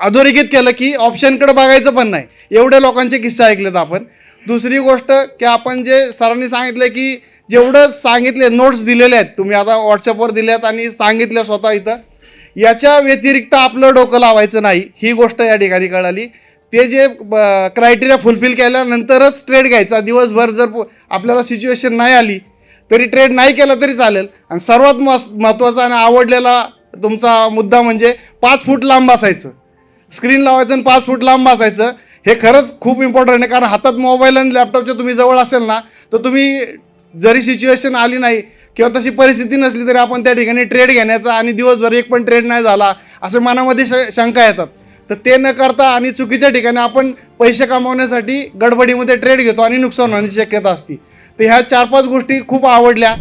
अधोरेखित केलं की ऑप्शनकडे बघायचं पण नाही. एवढे लोकांचे किस्से ऐकलेत आपण. दुसरी गोष्ट की आपण जे सरांनी सांगितलं की जेवढं सांगितले नोट्स दिलेल्या आहेत तुम्ही आता व्हॉट्सअपवर दिल्यात आणि सांगितल्या स्वतः इथं, याच्या व्यतिरिक्त आपलं डोकं लावायचं नाही, ही गोष्ट या ठिकाणी कळाली. ते जे क्रायटेरिया फुलफिल केल्यानंतरच ट्रेड घ्यायचा. दिवसभर जर आपल्याला सिच्युएशन नाही आली तरी ट्रेड नाही केला तरी चालेल. आणि सर्वात महत्त्वाचा आणि आवडलेला तुमचा मुद्दा म्हणजे 5 फूट लांब बसायचं, स्क्रीन लावायचं आणि 5 फूट लांब बसायचं. हे खरंच खूप इम्पॉर्टंट आहे, कारण हातात मोबाईल आणि लॅपटॉपच्या तुम्ही जवळ असेल ना, तर तुम्ही जरी सिच्युएशन आली नाही किंवा तशी परिस्थिती नसली तरी आपण त्या ठिकाणी ट्रेड घेण्याचा आणि दिवसभर एक पण ट्रेड नाही झाला असं मनामध्ये शंका येतात. तर ते न करता आणि चुकीच्या ठिकाणी आपण पैसे कमावण्यासाठी गडबडीमध्ये ट्रेड घेतो आणि नुकसान होण्याची शक्यता असते. तर ह्या 4-5 गोष्टी खूप आवडल्या.